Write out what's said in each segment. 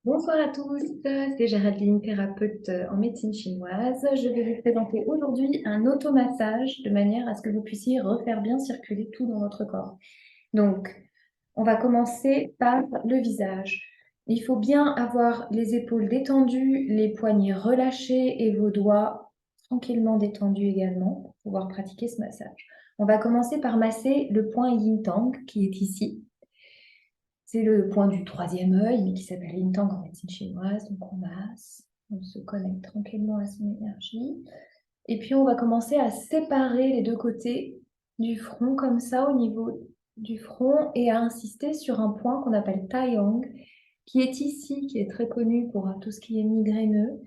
Bonsoir à tous, c'est Géraldine, thérapeute en médecine chinoise. Je vais vous présenter aujourd'hui un automassage de manière à ce que vous puissiez refaire bien circuler tout dans votre corps. Donc, on va commencer par le visage. Il faut bien avoir les épaules détendues, les poignets relâchés et vos doigts tranquillement détendus également pour pouvoir pratiquer ce massage. On va commencer par masser le point Yin Tang qui est ici. C'est le point du troisième œil, mais qui s'appelle Yin Tang en médecine chinoise. Donc on masse, on se connecte tranquillement à son énergie. Et puis on va commencer à séparer les deux côtés du front comme ça au niveau du front et à insister sur un point qu'on appelle Taiyang, qui est ici, qui est très connu pour tout ce qui est migraineux.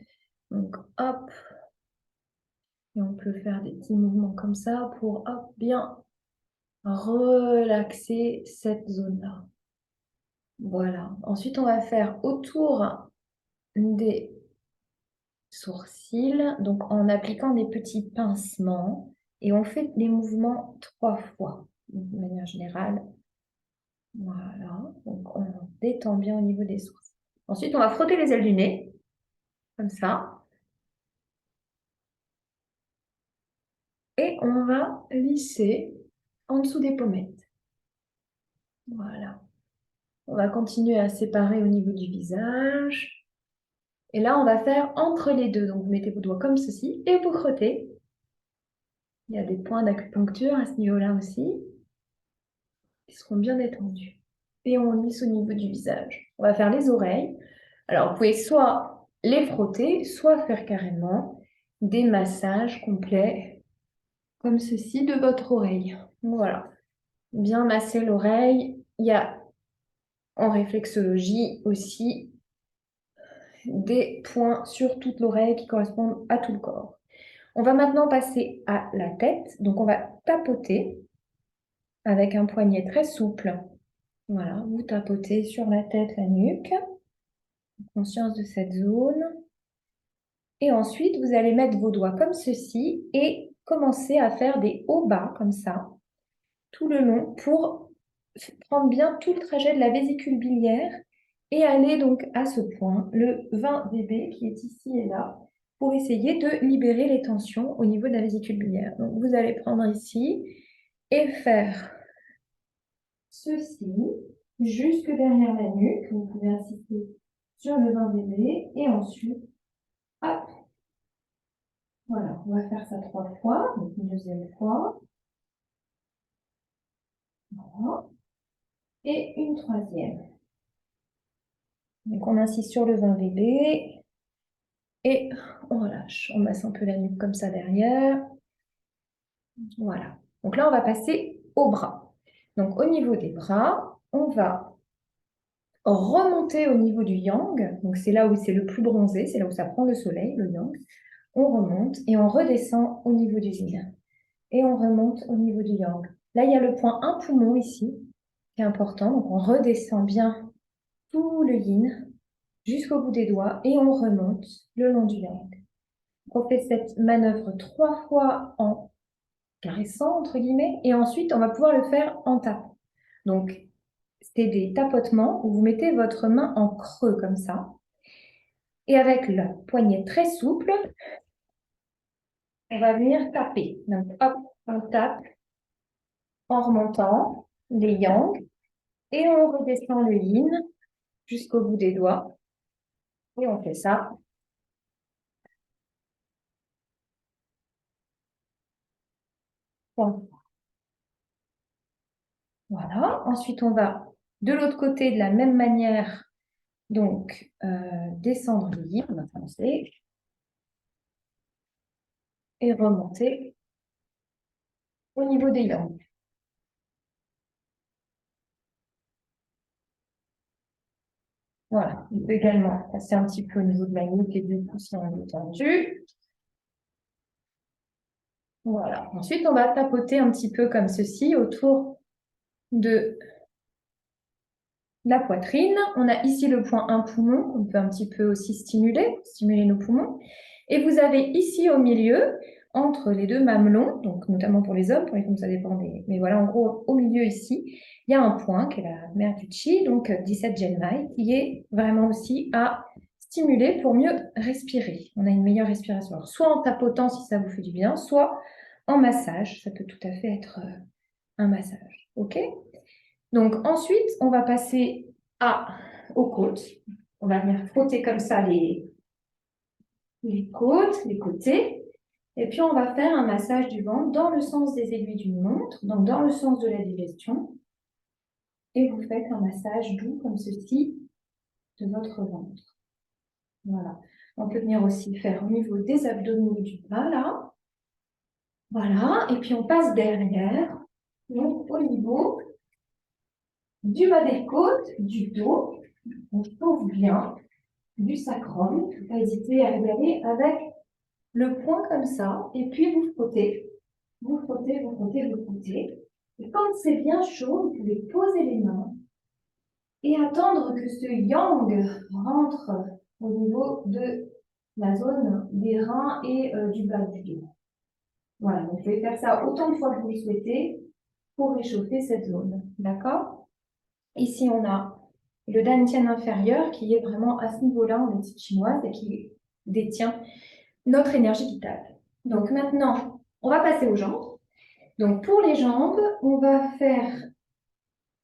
Donc hop, et on peut faire des petits mouvements comme ça pour hop, bien relaxer cette zone-là. Voilà. Ensuite, on va faire autour des sourcils, donc en appliquant des petits pincements, et on fait les mouvements 3 fois, de manière générale. Voilà. Donc, on détend bien au niveau des sourcils. Ensuite, on va frotter les ailes du nez, comme ça. Et on va lisser en dessous des pommettes. Voilà. On va continuer à séparer au niveau du visage. Et là, on va faire entre les deux. Donc, vous mettez vos doigts comme ceci et vous frottez. Il y a des points d'acupuncture à ce niveau-là aussi. Ils seront bien détendus. Et on lisse au niveau du visage. On va faire les oreilles. Alors, vous pouvez soit les frotter, soit faire carrément des massages complets, comme ceci, de votre oreille. Voilà. Bien masser l'oreille. Il y a en réflexologie aussi des points sur toute l'oreille qui correspondent à tout le corps. On va maintenant passer à la tête. Donc, on va tapoter avec un poignet très souple. Voilà, vous tapotez sur la tête, la nuque, conscience de cette zone. Et ensuite, vous allez mettre vos doigts comme ceci et commencer à faire des hauts-bas comme ça, tout le long, pour prendre bien tout le trajet de la vésicule biliaire et aller donc à ce point, le 20 dB qui est ici et là, pour essayer de libérer les tensions au niveau de la vésicule biliaire. Donc, vous allez prendre ici et faire ceci jusque derrière la nuque. Vous pouvez insister sur le 20 dB et ensuite, hop, voilà, on va faire ça 3 fois, donc une deuxième fois, voilà, et une troisième. Donc on insiste sur le 20 dB et on relâche. On masse un peu la nuque comme ça derrière. Voilà. Donc là, on va passer aux bras. Donc au niveau des bras, on va remonter au niveau du yang. Donc c'est là où c'est le plus bronzé, c'est là où ça prend le soleil, le yang. On remonte et on redescend au niveau du yin. Et on remonte au niveau du yang. Là, il y a le point 1 poumon ici, qui est important. Donc, on redescend bien tout le yin jusqu'au bout des doigts et on remonte le long du yang. On fait cette manœuvre 3 fois en caressant, entre guillemets, et ensuite, on va pouvoir le faire en tapant. Donc, c'est des tapotements où vous mettez votre main en creux comme ça. Et avec le poignet très souple, on va venir taper. Donc, hop, on tape en remontant les yang et on redescend le yin jusqu'au bout des doigts. Et on fait ça. Voilà. Ensuite, on va de l'autre côté de la même manière, donc descendre le yin, on va commencer, et remonter au niveau des yang. Voilà. On peut également passer un petit peu au niveau de la nuque et du cou si on est tendu. Voilà. Ensuite, on va tapoter un petit peu comme ceci autour de la poitrine. On a ici le point 1 poumon, on peut un petit peu aussi stimuler nos poumons. Et vous avez ici au milieu, entre les deux mamelons, donc notamment pour les hommes, pour les femmes ça dépend mais voilà, en gros, au milieu ici, il y a un point qui est la mère du chi, donc 17 Genmai, qui est vraiment aussi à stimuler pour mieux respirer. On a une meilleure respiration. Alors, soit en tapotant si ça vous fait du bien, soit en massage. Ça peut tout à fait être un massage. OK? Donc ensuite, on va passer aux côtes. On va venir frotter comme ça les côtes, les côtés. Et puis, on va faire un massage du ventre dans le sens des aiguilles d'une montre, donc dans le sens de la digestion. Et vous faites un massage doux comme ceci de votre ventre. Voilà. On peut venir aussi faire au niveau des abdominaux du bas, là. Voilà. Et puis, on passe derrière, donc au niveau du bas des côtes, du dos. On chauffe bien, du sacrum. Il ne faut pas hésiter à y aller avec le poing comme ça. Et puis, vous frottez. Vous frottez, vous frottez, vous frottez. Et quand c'est bien chaud, vous pouvez poser les mains et attendre que ce yang rentre au niveau de la zone des reins et du bas du dos. Voilà, donc vous pouvez faire ça autant de fois que vous le souhaitez pour réchauffer cette zone. D'accord? Ici, on a le dantian inférieur qui est vraiment à ce niveau-là en médecine chinoise et qui détient notre énergie vitale. Donc maintenant, on va passer aux jambes. Donc pour les jambes, on va faire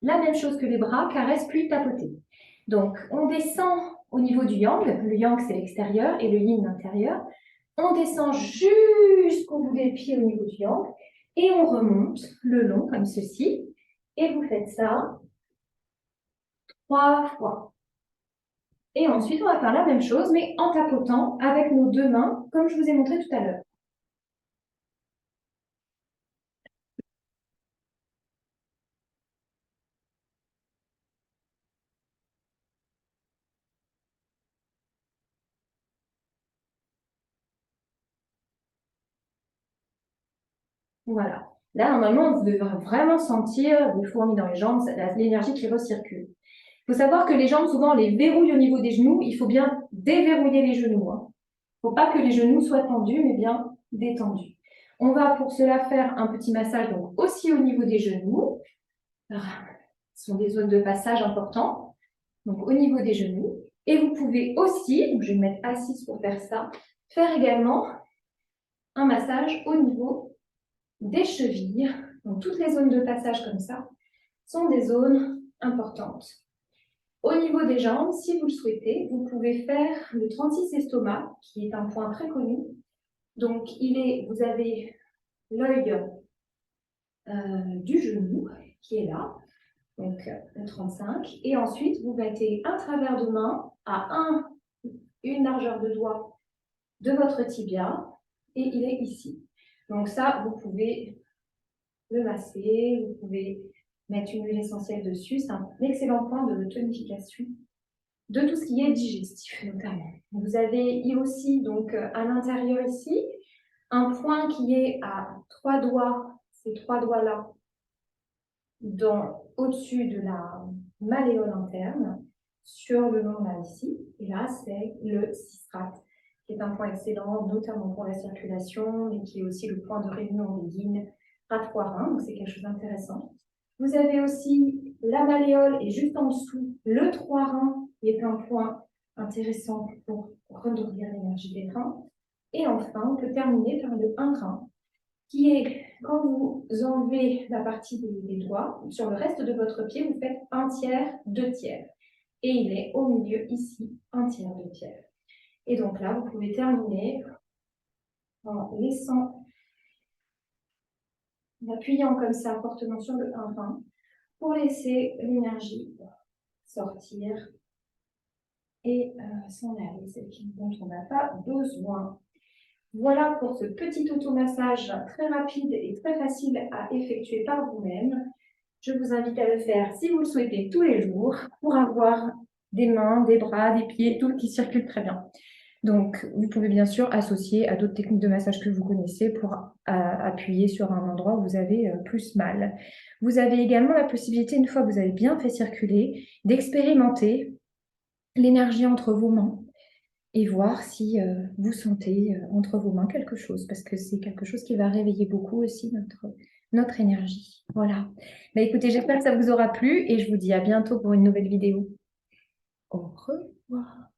la même chose que les bras, caresse puis tapoter. Donc on descend au niveau du yang. Le yang c'est l'extérieur et le yin l'intérieur. On descend jusqu'au bout des pieds au niveau du yang et on remonte le long comme ceci. Et vous faites ça 3 fois. Et ensuite, on va faire la même chose, mais en tapotant avec nos deux mains, comme je vous ai montré tout à l'heure. Voilà. Là, normalement, vous devrez vraiment sentir des fourmis dans les jambes, l'énergie qui recircule. Il faut savoir que les jambes, souvent, on les verrouille au niveau des genoux. Il faut bien déverrouiller les genoux. Il ne faut pas que les genoux soient tendus, mais bien détendus. On va pour cela faire un petit massage donc aussi au niveau des genoux. Ce sont des zones de passage importantes. Donc au niveau des genoux. Et vous pouvez aussi, donc je vais me mettre assise pour faire ça, faire également un massage au niveau des chevilles. Donc toutes les zones de passage comme ça sont des zones importantes. Au niveau des jambes, si vous le souhaitez, vous pouvez faire le 36 estomac, qui est un point très connu. Donc vous avez l'œil du genou qui est là, donc le 35. Et ensuite, vous mettez un travers de main à une largeur de doigt de votre tibia et il est ici. Donc ça, vous pouvez le masser, vous pouvez mettre une huile essentielle dessus. C'est un excellent point de tonification de tout ce qui est digestif notamment. Vous avez aussi donc à l'intérieur ici un point qui est à 3 doigts, ces 3 doigts-là, au-dessus de la malléole interne, sur le long là ici. Et là, c'est le cistrate, qui est un point excellent, notamment pour la circulation, et qui est aussi le point de réunion des yin rate-foie-rein, donc c'est quelque chose d'intéressant. Vous avez aussi la malléole et juste en dessous, le 3 reins, qui est un point intéressant pour renourrir l'énergie des reins. Et enfin, on peut terminer par le 1 rein, qui est quand vous enlevez la partie des doigts, sur le reste de votre pied, vous faites 1 tiers, 2 tiers. Et il est au milieu ici, 1 tiers, 2 tiers. Et donc là, vous pouvez terminer en appuyant comme ça fortement sur le 1 rein pour laisser l'énergie sortir et s'en aller, celle dont on n'a pas besoin. Voilà pour ce petit automassage très rapide et très facile à effectuer par vous-même. Je vous invite à le faire si vous le souhaitez tous les jours pour avoir des mains, des bras, des pieds, tout qui circule très bien. Donc, vous pouvez bien sûr associer à d'autres techniques de massage que vous connaissez pour appuyer sur un endroit où vous avez plus mal. Vous avez également la possibilité, une fois que vous avez bien fait circuler, d'expérimenter l'énergie entre vos mains et voir si vous sentez entre vos mains quelque chose, parce que c'est quelque chose qui va réveiller beaucoup aussi notre énergie. Voilà. Bah, écoutez, j'espère que ça vous aura plu et je vous dis à bientôt pour une nouvelle vidéo. Au revoir.